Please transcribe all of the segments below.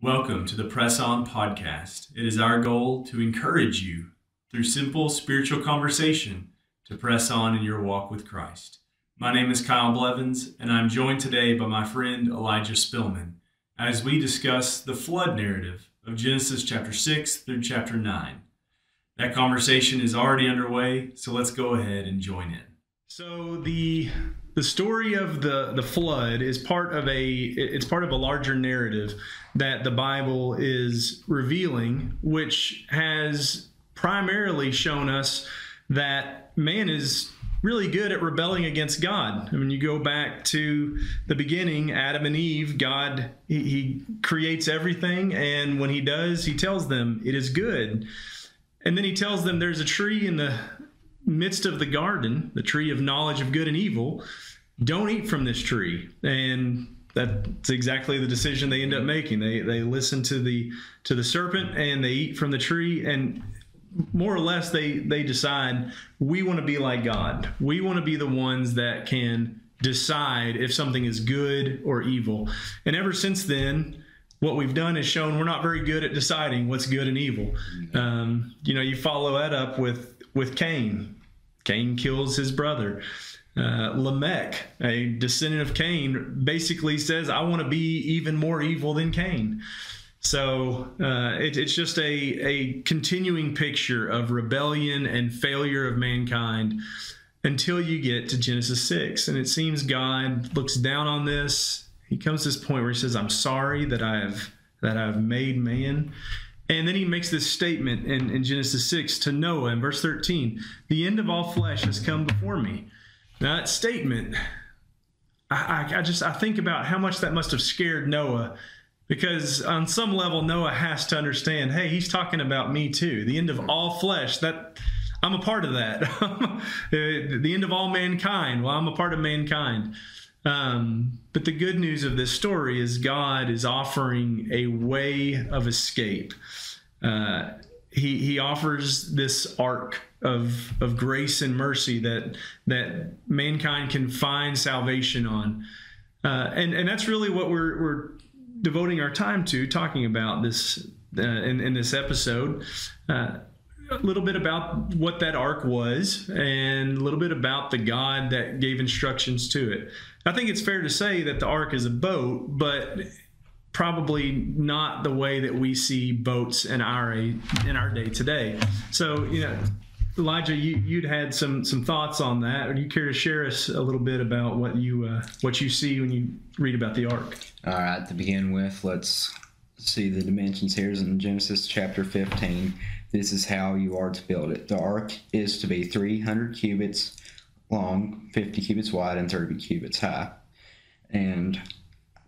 Welcome to the Press On podcast. It is our goal to encourage you through simple spiritual conversation to press on in your walk with Christ. My name is Kyle Blevins, and I'm joined today by my friend Elijah Spillman as we discuss the flood narrative of Genesis chapter 6 through chapter 9. That conversation is already underway, so let's go ahead and join in. So the story of the flood is part of a larger narrative that the Bible is revealing, which has primarily shown us that man is really good at rebelling against God. I mean, you go back to the beginning, Adam and Eve, God, he creates everything, and when he does, he tells them it is good. And then he tells them there's a tree in the midst of the garden, the tree of knowledge of good and evil. Don't eat from this tree. And that's exactly the decision they end up making. They listen to the serpent and they eat from the tree, and more or less they decide, we want to be like God. We want to be the ones that can decide if something is good or evil. And ever since then, what we've done is shown we're not very good at deciding what's good and evil. You follow that up with Cain. Cain kills his brother. Lamech, a descendant of Cain, basically says, I want to be even more evil than Cain. So it's just a continuing picture of rebellion and failure of mankind until you get to Genesis 6. And it seems God looks down on this. He comes to this point where he says, I'm sorry that I've made man. And then he makes this statement in Genesis 6 to Noah in verse 13, the end of all flesh has come before me. Now that statement, I think about how much that must have scared Noah, because on some level Noah has to understand, hey, he's talking about me too. The end of all flesh, that I'm a part of that. The end of all mankind, well, I'm a part of mankind. But the good news of this story is God is offering a way of escape. He offers this ark of grace and mercy that mankind can find salvation on. And that's really what we're devoting our time to, talking about this in this episode. A little bit about what that ark was and a little bit about the God that gave instructions to it. I think it's fair to say that the ark is a boat, but probably not the way that we see boats in our day today. So, Elijah, you'd had some thoughts on that. Would you care to share us a little bit about what you see when you read about the ark? All right, to begin with, let's see the dimensions here. In Genesis chapter 15, this is how you are to build it. The ark is to be 300 cubits long, 50 cubits wide, and 30 cubits high. And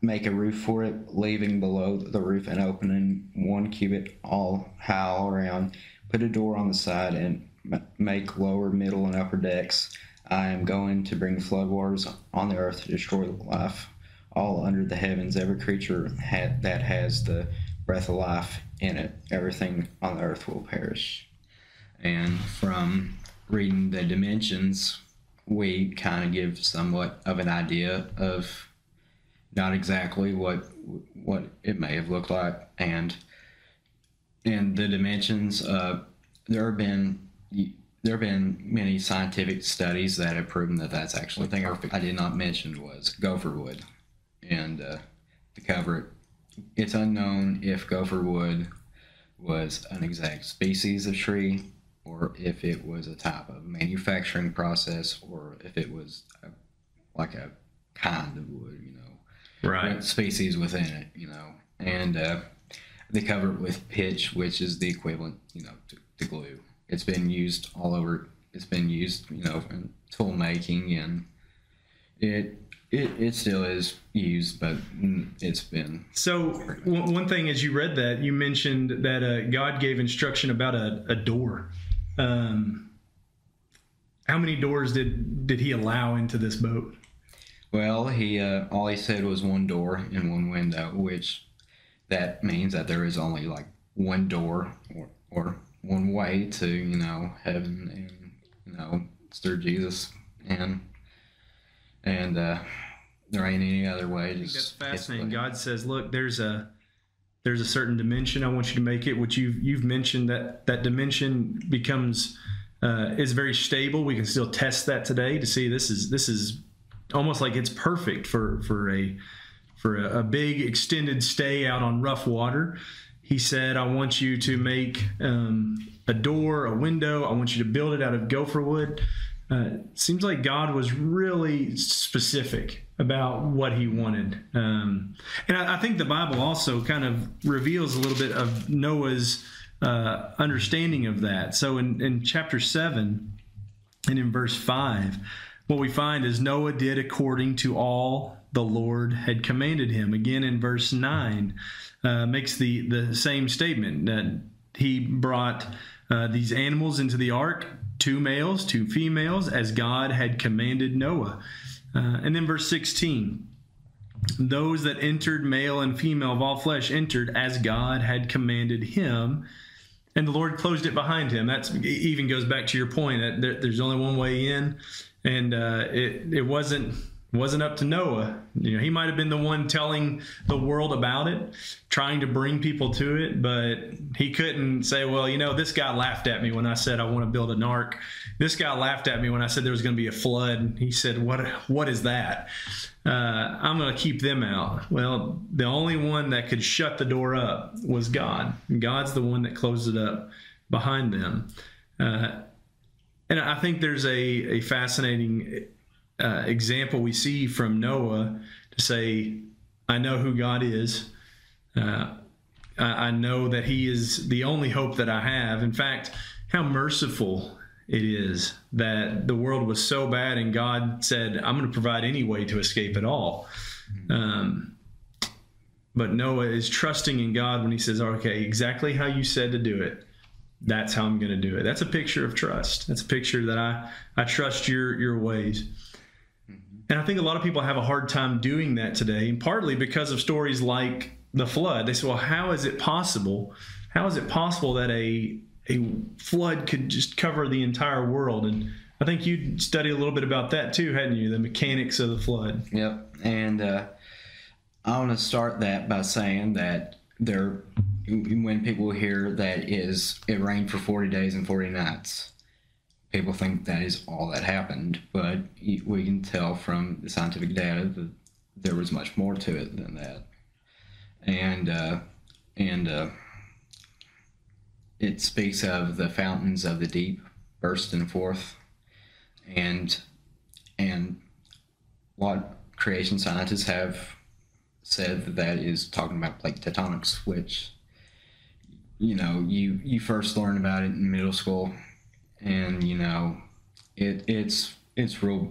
make a roof for it, leaving below the roof an opening 1 cubit all high all around. Put a door on the side and make lower, middle, and upper decks. I am going to bring floodwaters on the earth to destroy life all under the heavens, every creature that has the breath of life in it. Everything on the earth will perish. And from reading the dimensions, we kind of give somewhat of an idea of not exactly what it may have looked like. And in the dimensions, there have been many scientific studies that have proven that that's actually the thing I did not mention was gopher wood. And to cover it, it's unknown if gopher wood was an exact species of tree, or if it was a type of manufacturing process, or if it was like a kind of wood, right? Species within it, And they cover it with pitch, which is the equivalent, to glue. It's been used all over. It's been used, in tool making, and it still is used, but it's been. So one thing, as you read that, you mentioned that God gave instruction about a door. How many doors did he allow into this boat? Well, he all he said was one door and one window, which that means that there is only like one door or one way to heaven, and it's through Jesus, and there ain't any other way. I think that's fascinating. God says, look, there's a there's a certain dimension I want you to make it, which you've mentioned that dimension becomes is very stable. We can still test that today to see this is almost like it's perfect for a big extended stay out on rough water. He said, I want you to make a door, a window. I want you to build it out of gopher wood. Seems like God was really specific about what he wanted. And I think the Bible also kind of reveals a little bit of Noah's understanding of that. So in chapter 7 and in verse 5, what we find is Noah did according to all the Lord had commanded him. Again, in verse 9, makes the same statement that he brought these animals into the ark, 2 males, 2 females, as God had commanded Noah. And then verse 16, those that entered, male and female of all flesh, entered as God had commanded him, and the Lord closed it behind him. That even goes back to your point that there's only one way in, and it wasn't up to Noah. He might have been the one telling the world about it, trying to bring people to it, but he couldn't say, well, this guy laughed at me when I said I want to build an ark. This guy laughed at me when I said there was going to be a flood. He said, what is that? I'm going to keep them out. Well, the only one that could shut the door up was God. God's the one that closed it up behind them. And I think there's a fascinating example we see from Noah to say, I know who God is. I know that he is the only hope that I have. In fact, how merciful it is that the world was so bad and God said, I'm going to provide any way to escape it all. But Noah is trusting in God when he says, okay, exactly how you said to do it, that's how I'm going to do it. That's a picture of trust. That's a picture that I trust your ways. And I think a lot of people have a hard time doing that today, and partly because of stories like the flood. They say, well, how is it possible? How is it possible that a flood could just cover the entire world? And I think you studied a little bit about that too, hadn't you? The mechanics of the flood. Yep. And I want to start that by saying that when people hear that it rained for 40 days and 40 nights, people think that is all that happened, but we can tell from the scientific data that there was much more to it than that. And it speaks of the fountains of the deep bursting forth, and what creation scientists have said that is talking about plate tectonics, which you first learn about it in middle school, and it's real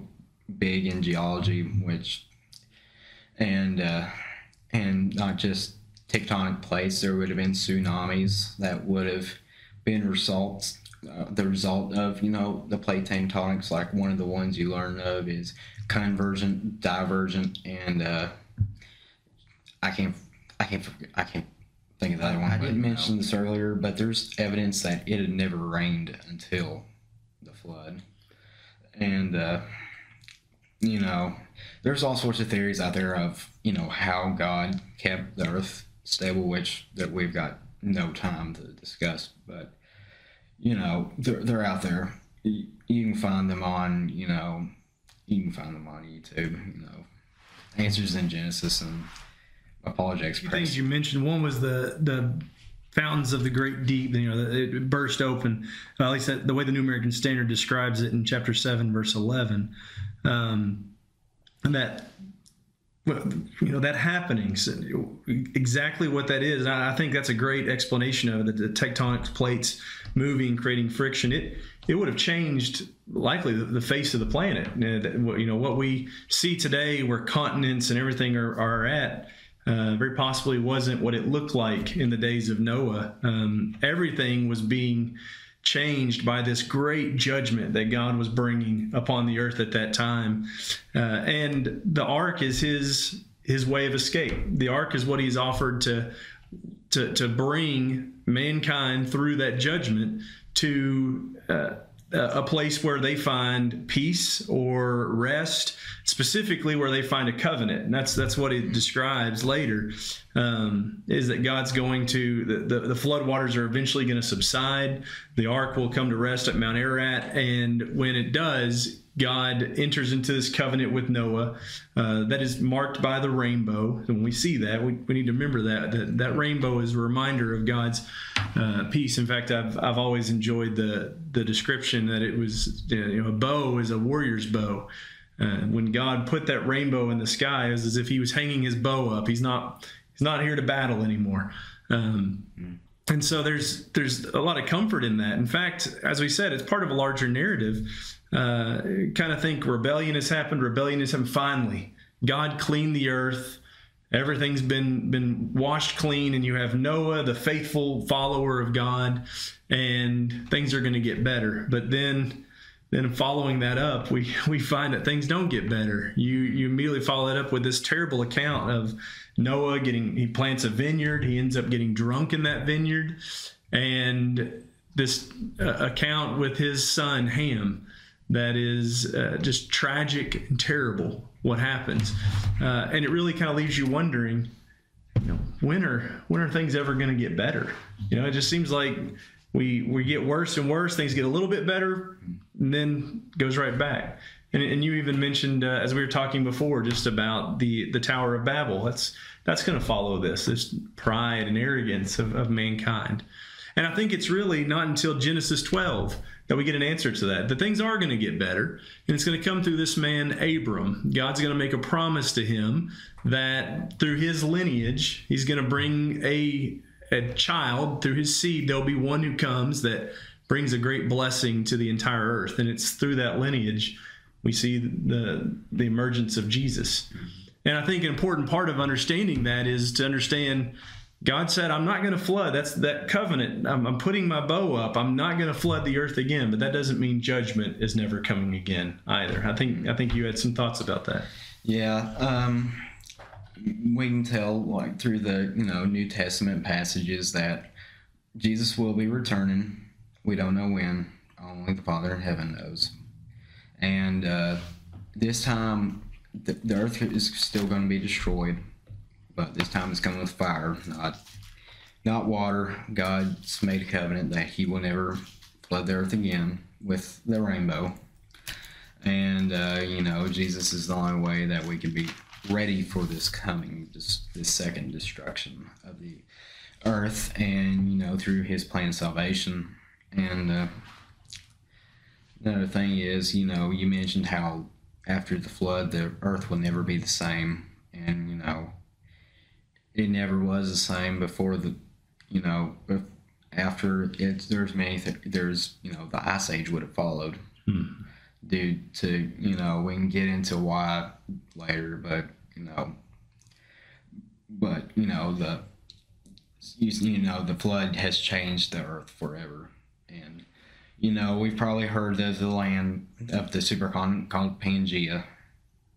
big in geology, which and not just tectonic plates. There would have been tsunamis that would have been the result of the plate tectonics. Like one of the ones you learn of is convergent, divergent, and I can't think of that one. I didn't mention this earlier, but there's evidence that it had never rained until the flood. And there's all sorts of theories out there of how God kept the earth stable, which that we've got no time to discuss, but they're out there. You can find them on YouTube. Answers in Genesis and Apologetics. Two things you mentioned. One was the fountains of the great deep. It burst open. At least the way the New American Standard describes it in chapter 7, verse 11. And that happening, so exactly what that is. I think that's a great explanation of it, the tectonic plates moving, creating friction. It would have changed likely the face of the planet. What we see today, where continents and everything are at, very possibly wasn't what it looked like in the days of Noah. Everything was being changed by this great judgment that God was bringing upon the earth at that time. And the ark is his way of escape. The ark is what he's offered to bring mankind through that judgment to a place where they find peace or rest, specifically where they find a covenant. And that's what it describes later, is that God's going to, the flood waters are eventually going to subside. The ark will come to rest at Mount Ararat. And when it does, God enters into this covenant with Noah that is marked by the rainbow. And when we see that, we need to remember that rainbow is a reminder of God's peace. In fact, I've always enjoyed the description that it was, a bow is a warrior's bow. When God put that rainbow in the sky, it was as if he was hanging his bow up. He's not here to battle anymore. And so there's a lot of comfort in that. In fact, as we said, it's part of a larger narrative. Kind of think rebellion has happened. Finally, God cleaned the earth. Everything's been washed clean, and you have Noah, the faithful follower of God, and things are going to get better. But then following that up, we find that things don't get better. You immediately follow that up with this terrible account of Noah he plants a vineyard. He ends up getting drunk in that vineyard, and this account with his son Ham that is just tragic and terrible. What happens, and it really kind of leaves you wondering, when are things ever going to get better? It just seems like we get worse and worse. Things get a little bit better, and then goes right back. And you even mentioned, as we were talking before, just about the Tower of Babel. That's going to follow this pride and arrogance of mankind. And I think it's really not until Genesis 12 that we get an answer to that. The things are going to get better, and it's going to come through this man, Abram. God's going to make a promise to him that through his lineage, he's going to bring a child. Through his seed, there'll be one who comes that brings a great blessing to the entire earth. And it's through that lineage we see the emergence of Jesus. And I think an important part of understanding that is to understand God said, I'm not going to flood. That's that covenant. I'm putting my bow up. I'm not going to flood the earth again. But that doesn't mean judgment is never coming again either. I think you had some thoughts about that. Yeah. We can tell through the New Testament passages that Jesus will be returning. We don't know when. Only the Father in heaven knows. And this time, the earth is still going to be destroyed. But this time it's coming with fire, not water. God's made a covenant that he will never flood the earth again with the rainbow. And, Jesus is the only way that we can be ready for this second destruction of the earth, and, through his plan of salvation. And another thing is, you mentioned how after the flood, the earth will never be the same. And, it never was the same before after it. There's the Ice Age would have followed due to, we can get into why later, but, the flood has changed the earth forever. And, we've probably heard of the land of the supercontinent called Pangea,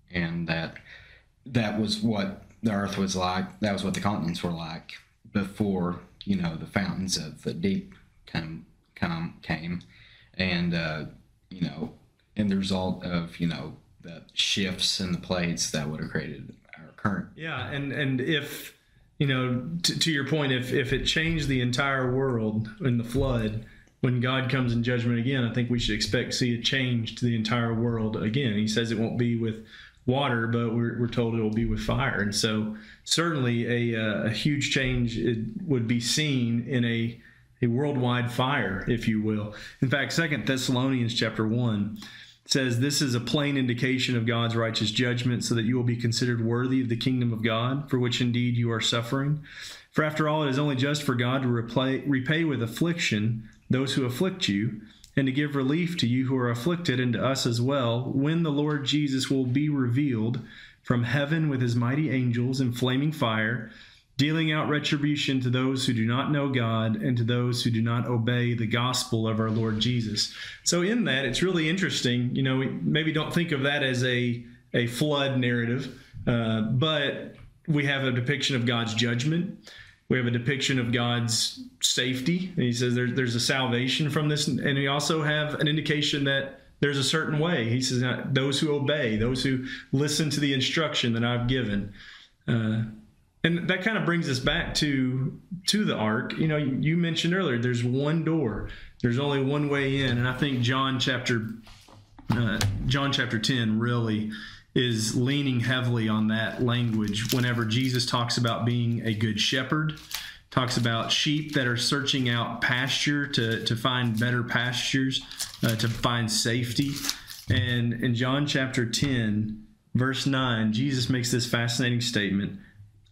and that was what the earth was like. That was what the continents were like before, the fountains of the deep came, and, and the result of, the shifts in the plates that would have created our current. Yeah. And if, to your point, if it changed the entire world in the flood, when God comes in judgment again, I think we should expect to see a change to the entire world again. He says it won't be with water, but we're told it will be with fire. And so certainly a huge change would be seen in a worldwide fire, if you will. In fact, 2 Thessalonians chapter 1 says, this is a plain indication of God's righteous judgment, so that you will be considered worthy of the kingdom of God, for which indeed you are suffering. For after all, it is only just for God to repay with affliction those who afflict you, and to give relief to you who are afflicted, and to us as well, when the Lord Jesus will be revealed from heaven with his mighty angels in flaming fire, dealing out retribution to those who do not know God, and to those who do not obey the gospel of our Lord Jesus. So in that, it's really interesting. We maybe don't think of that as a flood narrative, but we have a depiction of God's judgment. We have a depiction of God's safety. And he says there's a salvation from this. And we also have an indication that there's a certain way. He says, those who obey, those who listen to the instruction that I've given. And that kind of brings us back to the ark. You know, you mentioned earlier, there's one door. There's only one way in. And I think John chapter 10 really is leaning heavily on that language whenever Jesus talks about being a good shepherd, talks about sheep that are searching out pasture to find better pastures, to find safety. And in John chapter 10, verse 9, Jesus makes this fascinating statement,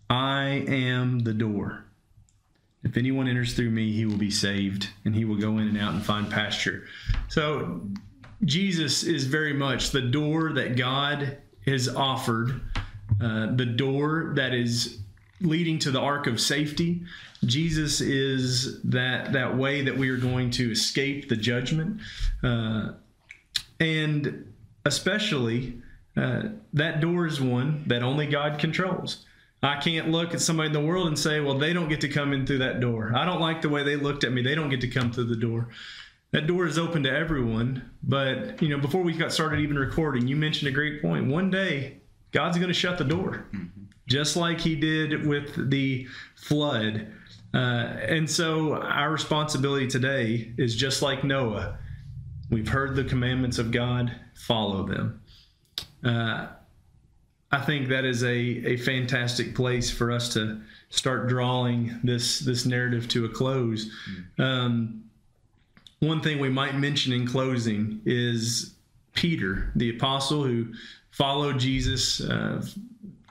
I am the door. If anyone enters through me, he will be saved, and he will go in and out and find pasture. So Jesus is very much the door that God has offered, the door that is leading to the ark of safety. Jesus is that way that we are going to escape the judgment. And especially, that door is one that only God controls. I can't look at somebody in the world and say, well, they don't get to come in through that door. I don't like the way they looked at me. They don't get to come through the door. That door is open to everyone. But, you know, before we got started even recording, you mentioned a great point. One day, God's going to shut the door, just like he did with the flood. And so our responsibility today is just like Noah. We've heard the commandments of God, follow them. I think that is a fantastic place for us to start drawing this narrative to a close. One thing we might mention in closing is Peter, the apostle who followed Jesus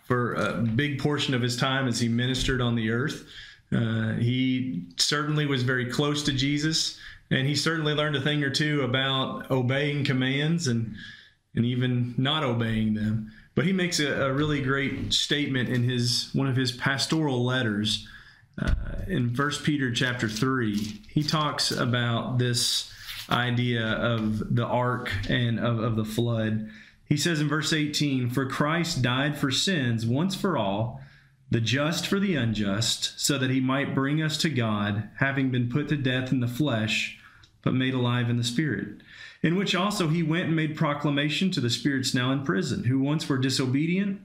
for a big portion of his time as he ministered on the earth. He certainly was very close to Jesus, and he certainly learned a thing or two about obeying commands and even not obeying them. But he makes a really great statement in one of his pastoral letters. In 1 Peter chapter 3, he talks about this idea of the ark and of the flood. He says in verse 18, for Christ died for sins once for all, the just for the unjust, so that he might bring us to God, having been put to death in the flesh, but made alive in the spirit. In which also he went and made proclamation to the spirits now in prison, who once were disobedient,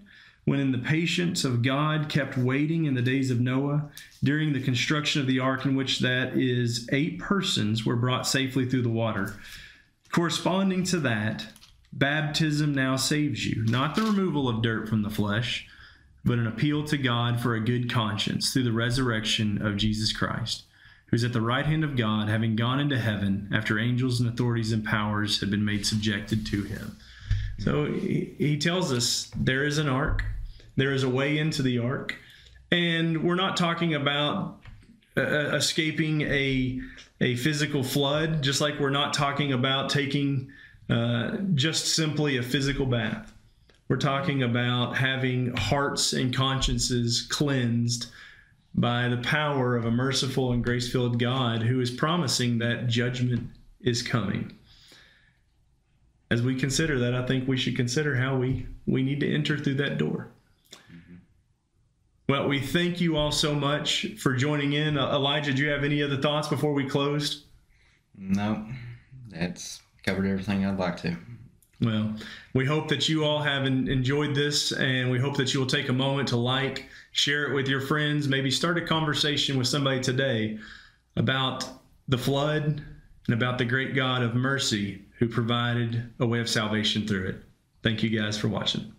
when in the patience of God kept waiting in the days of Noah, during the construction of the ark, in which that is 8 persons were brought safely through the water. Corresponding to that, baptism now saves you, not the removal of dirt from the flesh, but an appeal to God for a good conscience through the resurrection of Jesus Christ, who's at the right hand of God, having gone into heaven after angels and authorities and powers had been made subjected to him. So he tells us there is an ark, there is a way into the ark, and we're not talking about escaping a physical flood, just like we're not talking about taking just simply a physical bath. We're talking about having hearts and consciences cleansed by the power of a merciful and grace-filled God who is promising that judgment is coming. As we consider that, I think we should consider how we need to enter through that door. Well, we thank you all so much for joining in. Elijah, do you have any other thoughts before we closed? No, that's covered everything I'd like to. Well, we hope that you all have enjoyed this, and we hope that you will take a moment to share it with your friends, maybe start a conversation with somebody today about the flood and about the great God of mercy who provided a way of salvation through it. Thank you guys for watching.